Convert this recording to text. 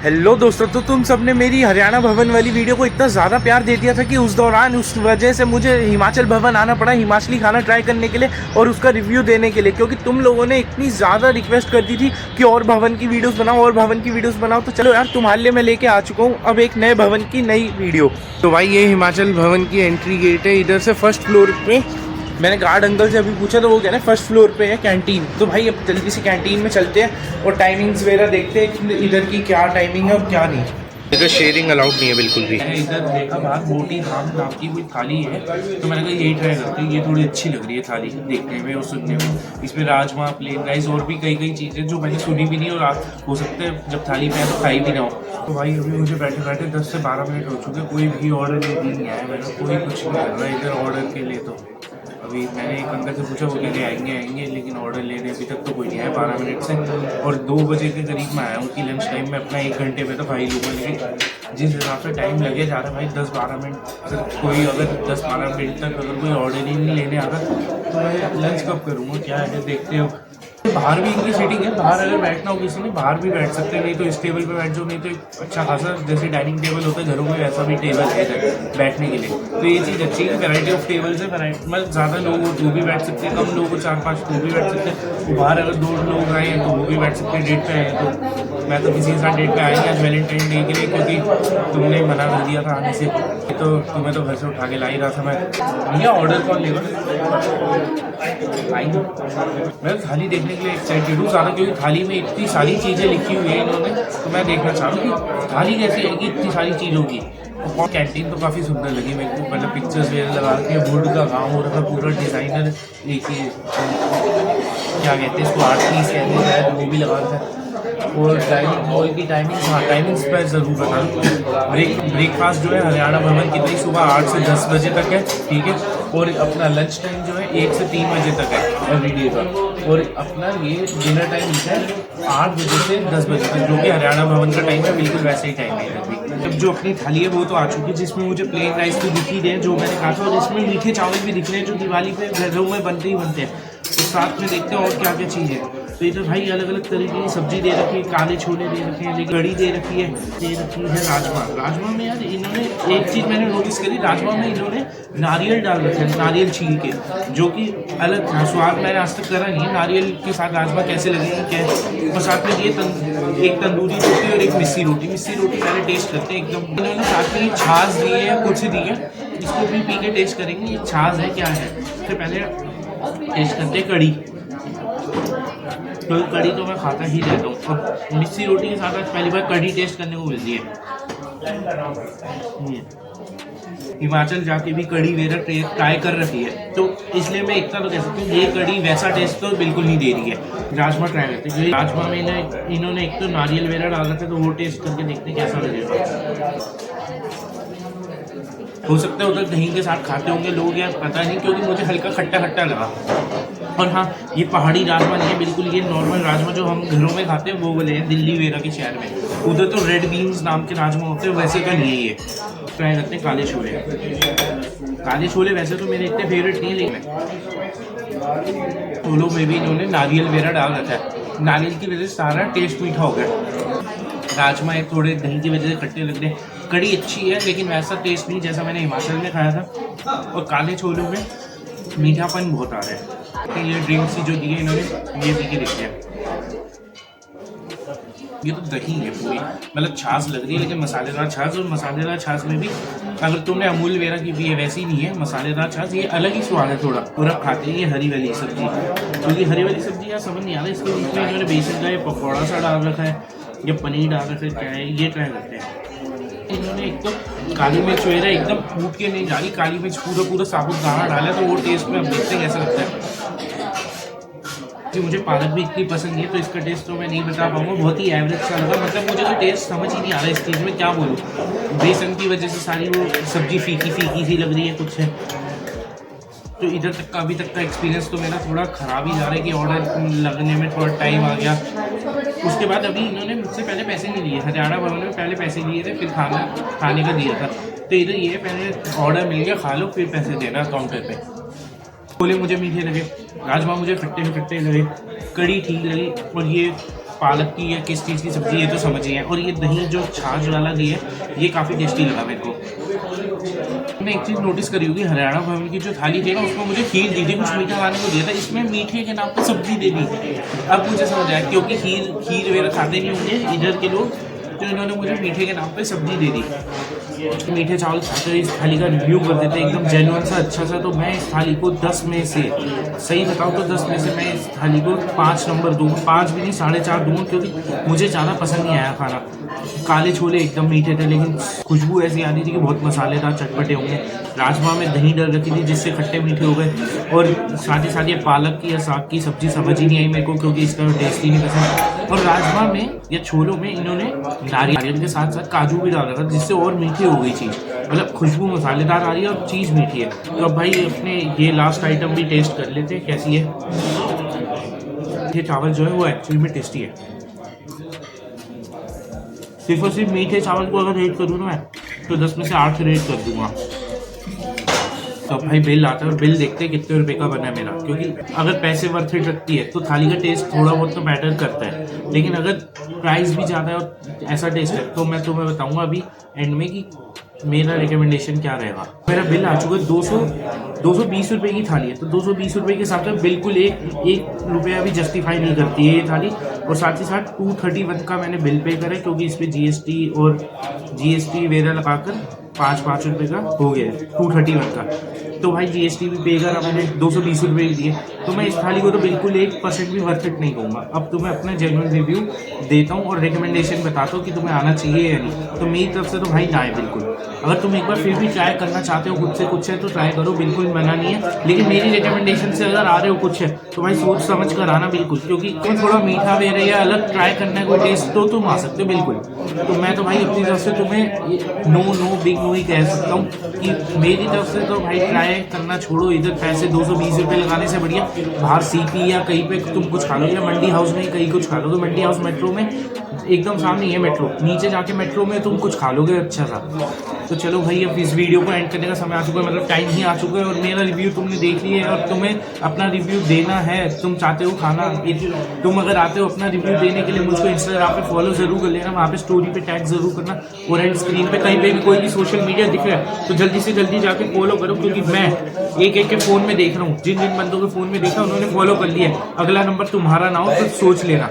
Hello दोस्तों, तो तुम सबने मेरी हरियाणा भवन वाली वीडियो को इतना ज़्यादा प्यार दे दिया था कि उस दौरान उस वजह से मुझे हिमाचल भवन आना पड़ा हिमाचली खाना ट्राई करने के लिए और उसका रिव्यू देने के लिए, क्योंकि तुम लोगों ने इतनी ज़्यादा रिक्वेस्ट कर दी थी कि और भवन की वीडियोस बनाओ और भवन की वीडियोस बनाओ। तो चलो यार, तुम्हारे लिए मैं लेके आ चुका हूँ अब एक नए भवन की नई वीडियो। तो भाई ये हिमाचल भवन की एंट्री गेट है। इधर से फर्स्ट फ्लोर पे मैंने गार्ड अंकल से अभी पूछा तो वो कह रहे हैं फर्स्ट फ्लोर पे है कैंटीन। तो भाई अब जल्दी से कैंटीन में चलते हैं और टाइमिंग्स वगैरह देखते हैं कि इधर की क्या टाइमिंग है और क्या नहीं। इधर शेयरिंग अलाउड नहीं है बिल्कुल भी। मैंने इधर देखा बाहर मोटी धाम नाम की कोई थाली है, तो मैंने कहा यही ट्राई करते हैं। ये थोड़ी अच्छी लग रही है थाली देखने में और सुनने में। इसमें राजमा, प्लेन राइस और भी कई चीज़ें जो मैंने सुनी भी नहीं और हो सकते हैं जब थाली पे है तो खाई भी ना हो। तो भाई अभी मुझे बैठे बैठे 10 से 12 मिनट हो चुके, कोई भी ऑर्डर नहीं आया मेरा, कोई कुछ नहीं कर रहा है इधर ऑर्डर के लिए। तो अभी मैंने एक अंकल से पूछा, वो कहते आएंगे लेकिन ऑर्डर लेने अभी तक तो कोई नहीं आया 12 मिनट से। और 2 बजे के करीब मैं आया हूँ कि लंच टाइम में अपना 1 घंटे में तो खा ही लूँगा, लेकिन जिस हिसाब से टाइम लगे जा रहा है भाई 10-12 मिनट अगर कोई 10-12 मिनट तक अगर कोई ऑर्डर ही नहीं लेने आता तो मैं लंच कब करूँगा, क्या है देखते हो। बाहर भी इनकी सीटिंग है, बाहर अगर बैठना हो किसी ने बाहर भी बैठ सकते हैं, नहीं तो इस टेबल पे बैठ जाओ, नहीं तो एक अच्छा खासा जैसे डाइनिंग टेबल होता है घरों में वैसा भी टेबल है इधर बैठने के लिए। तो ये चीज़ अच्छी है, वैरायटी ऑफ टेबल्स है, मतलब ज़्यादा लोग हो तो भी बैठ सकते हैं, कम लोग हो 4-5 तो भी बैठ सकते हैं। बाहर अगर 2 लोग आए हैं तो वो भी बैठ सकते हैं। डेट पे आए तो मैं तो किसी के साथ डेट पे आएंगे आज वैलेंटाइन डे के लिए, क्योंकि तुमने मना कर दिया था आने से, तो तुम्हें तो घर से उठा के ला ही रहा था मैं। भैया ऑर्डर कौन लेगा? मैं थाली देखने के लिए एक्साइटेड हूँ ज़्यादा, क्योंकि थाली में इतनी सारी चीज़ें लिखी हुई है इन्होंने, तो मैं देखना चाह रहा हूँ कि थाली कैसी है कि इतनी सारी चीज़ होगी। और कैंटीन तो काफ़ी सुंदर लगी मेरे को, मतलब पिक्चर्स वगैरह लगा के वुड का काम हो रहा था पूरा, डिज़ाइनर एक ही क्या कहते हैं इसको, आर्ट पीस कहते हैं, वो भी लगा था। और डाइनिंग हॉल की टाइमिंग, हाँ टाइमिंग्स पर ज़रूर बता दूँ। ब्रेकफास्ट जो है हरियाणा भवन की तरी सुबह 8 से 10 बजे तक है, ठीक है। और अपना लंच टाइम जो है 1 से 3 बजे तक है एवरीडे का। और अपना ये डिनर टाइम है 8 बजे से 10 बजे तक, जो कि हरियाणा भवन का टाइम है, बिल्कुल वैसे ही टाइम है अभी। अब जो अपनी थाली है वो तो आ चुकी है, जिसमें मुझे प्लेन राइस तो दिख ही रहे हैं जो मैंने कहा था, और इसमें मीठे चावल भी दिख रहे हैं जो दिवाली पे घरों में बनते ही बनते हैं। तो साथ में देखते हैं और क्या क्या चीज़ है। तो इधर भाई अलग अलग तरीके की सब्जी दे रखी है, काले छोले दे रखे हैं, कड़ी दे रखी है राजमा में यार इन्होंने एक चीज़ मैंने नोटिस करी, राजमा में इन्होंने नारियल डाल रखे हैं, नारियल छील के, जो कि अलग था। स्वाद मैंने आज तक करा नहीं है नारियल के साथ राजमा कैसे लगेगा क्या है। और साथ में ये एक तंदूरी रोटी और एक मिस्सी रोटी पहले टेस्ट करते हैं एकदम। इन्होंने साथ में छाछ दी है, कुछ दी है, इसको भी पी के टेस्ट करेंगे ये छाछ है क्या है। तो पहले टेस्ट करते हैं कड़ी, तो कड़ी तो मैं खाता ही रहता हूँ, और मिस्सी रोटी के साथ आज पहली बार कड़ी टेस्ट करने को मिलती है। हिमाचल जाके भी कड़ी वेरा ट्राई कर रखी है, तो इसलिए मैं इतना तो कह सकता हूँ ये कड़ी वैसा टेस्ट तो बिल्कुल नहीं दे रही है। राजमा ट्राई करते हैं, राजमा में इन्होंने एक तो नारियल वेरा डाल रखे, तो वो टेस्ट करके देखते हैं कैसा लगेगा। हो सकता है उधर दही के साथ खाते होंगे लोग या पता नहीं, क्योंकि मुझे हल्का खट्टा खट्टा लगा। और हाँ, ये पहाड़ी राजमा नहीं है बिल्कुल, ये नॉर्मल राजमा जो हम घरों में खाते हैं वो वाले हैं दिल्ली वेरा के शहर में। उधर तो रेड बीन्स नाम के राजमा होते हैं, वैसे का नहीं है ये। ट्राई करते हैं काले छोले वैसे तो मेरे इतने फेवरेट नहीं है, लेकिन छोलों में भी इन्होंने नारियल वेरा डाल रखा है, नारियल की वजह से सारा टेस्ट मीठा हो गया। राजमा एक थोड़े दही की वजह से खट्टे लग रहे हैं, कड़ी अच्छी है लेकिन वैसा टेस्ट नहीं जैसा मैंने हिमाचल में खाया था। और काले छोलों में मीठापन बहुत आ रहा है। तो ये ड्रिंक्स जो दिए इन्होंने ये पी के देखते हैं, ये तो दही है पूरी, मतलब छाछ लग रही है लेकिन मसालेदार छाछ। और मसालेदार छाछ में भी अगर तुमने अमूल वेरा की भी है वैसी नहीं है मसालेदार छाछ, ये अलग ही स्वाद है थोड़ा। पूरा खाते हैं ये हरी वाली सब्जी, क्योंकि हरी वाली सब्जी यार समझ नहीं आ रहा इसके बीच में इन्होंने बेसन का ये पकौड़ा सा डाल रखा है या पनीर डाल रखा है, क्या है ये ट्राई करते हैं। इन्होंने एक तो काली मिर्च वगैरह एकदम फूट के नहीं डाली, काली मिर्च पूरा साबुत दाना डाला, तो वो टेस्ट में अब देखते हैं कैसा लगता है। कि मुझे पालक भी इतनी पसंद नहीं है तो इसका टेस्ट तो मैं नहीं बता पाऊँगा, बहुत ही एवरेज सा लगा, मतलब मुझे कोई टेस्ट समझ ही नहीं आ रहा है इस चीज़ में, क्या बोलूँ। बेसन की वजह से सारी वो सब्जी फीकी सी लग रही है कुछ है। तो इधर तक का अभी तक का एक्सपीरियंस तो मेरा थोड़ा ख़राब ही जा रहा है कि ऑर्डर लगने में थोड़ा टाइम आ गया। उसके बाद अभी इन्होंने मुझसे पहले पैसे नहीं लिए, हरियाणा भवन में पहले पैसे लिए थे, फिर खाने का दिया था। तो इधर ये पहले ऑर्डर मिल गया, खा लो फिर पैसे देना काउंटर पे। छोले मुझे मीठे लगे, राजमा मुझे खट्टे लगे, कड़ी ठीक लगी, और ये पालक की या किस चीज़ की सब्ज़ी है तो समझ ही है। और ये दही जो छाछ वाला दिया ये काफ़ी टेस्टी लगा मेरे को। मैंने एक चीज़ नोटिस करी होगी, हरियाणा भवन की जो थाली थी ना उसमें मुझे खीर दी थी, कुछ मीठा खाने को दिया था, इसमें मीठे के नाम पर सब्जी दे दी। अब मुझे समझ आया क्योंकि खीर वगैरह खाते नहीं होंगे इधर के लोग, तो इन्होंने मुझे मीठे के नाम पे सब्जी दे दी। मीठे चावल खाते हुए इस थाली का रिव्यू कर देते हैं एकदम जेन्युइन सा अच्छा सा। तो मैं इस थाली को 10 में से, सही बताऊँ तो 10 में से मैं इस थाली को 5 नंबर दूँगा, 5 भी नहीं 4.5 दूँगा, क्योंकि मुझे ज़्यादा पसंद नहीं आया खाना। काले छोले एकदम मीठे थे लेकिन खुशबू ऐसी आ रही थी कि बहुत मसालेदार चटपटे होंगे। राजमा में दही डल रखी थी जिससे खट्टे मीठे हो गए, और साथ ही साथ ये पालक की या साग की सब्जी समझ ही नहीं आई मेरे को, क्योंकि इसका टेस्ट ही नहीं पसंद। और राजमा में या छोलों में इन्होंने नारियल के साथ साथ काजू भी डाला था जिससे और मीठी हो गई चीज़, मतलब खुशबू मसालेदार आ रही है और चीज़ मीठी है। तो अब भाई अपने ये लास्ट आइटम भी टेस्ट कर लेते हैं कैसी है। ये चावल जो है वो एक्चुअली में टेस्टी है। सिर्फ और सिर्फ मीठे चावल को अगर रेट करूँ ना मैं, तो 10 में से 8 रेट कर दूंगा। तो भाई बिल आता है और बिल देखते हैं कितने रुपए का बना है मेरा, क्योंकि अगर पैसे वर्थ इट रखती है तो थाली का टेस्ट थोड़ा बहुत तो मैटर करता है, लेकिन अगर प्राइस भी ज़्यादा है और ऐसा टेस्ट है तो मैं तुम्हें बताऊंगा अभी एंड में कि मेरा रिकमेंडेशन क्या रहेगा। मेरा बिल आ चुका है 220 रुपये की थाली है, तो 220 रुपये के हिसाब से बिल्कुल एक रुपया भी जस्टिफाई नहीं करती है ये थाली। और साथ ही साथ 231 का मैंने बिल पे करा है, क्योंकि इस पर GST वगैरह लगाकर 5 रुपये का हो गया है 231 का। तो भाई GST भी पे करा मैंने, 220 रुपये दिए। तो मैं इस थाली को तो बिल्कुल 1% भी वर्थ इट नहीं कहूँगा। अब तुम्हें अपना जेन्युइन रिव्यू देता हूँ और रिकमेंडेशन बताता हूँ कि तुम्हें आना चाहिए या नहीं। तो मेरी तरफ से तो भाई जाए बिल्कुल। अगर तुम एक बार फिर भी ट्राई करना चाहते हो खुद से कुछ है तो ट्राई करो, बिल्कुल मना नहीं है, लेकिन मेरी रिकमेंडेशन से अगर आ रहे हो कुछ है तो भाई सोच समझ कर आना बिल्कुल, क्योंकि तुम थोड़ा मीठा वे रही है अलग ट्राई करना है कोई टेस्ट तो तुम आ सकते हो बिल्कुल। तो मैं तो भाई अपनी तरफ से तुम्हें नो बिग नो ही कह सकता हूँ कि मेरी तरफ से तो भाई ट्राई करना छोड़ो, इधर पैसे 220 रुपये लगाने से बढ़िया बाहर CP या कहीं पे तुम कुछ खा लो, या मंडी हाउस में कहीं कुछ खा लोगे। मंडी हाउस मेट्रो में एकदम सामने है मेट्रो, नीचे जाके मेट्रो में तुम कुछ खा लोगे अच्छा सा। तो चलो भाई अब इस वीडियो को एंड करने का समय आ चुका है, मतलब टाइम ही आ चुका है, और मेरा रिव्यू तुमने देख लिया है और तुम्हें अपना रिव्यू देना है। तुम चाहते हो खाना, तुम अगर आते हो अपना रिव्यू देने के लिए मुझको इंस्टाग्राम पे फॉलो जरूर कर लेना, वहाँ पे स्टोरी पे टैग जरूर करना, और एंड स्क्रीन पे कहीं पे भी कोई भी सोशल मीडिया दिख रहा है तो जल्दी से जल्दी जाके फॉलो करो, क्योंकि मैं एक के फ़ोन में देख रहा हूँ। जिन बंदों के फ़ोन में देखा उन्होंने फॉलो कर लिया, अगला नंबर तुम्हारा ना हो तो सोच लेना।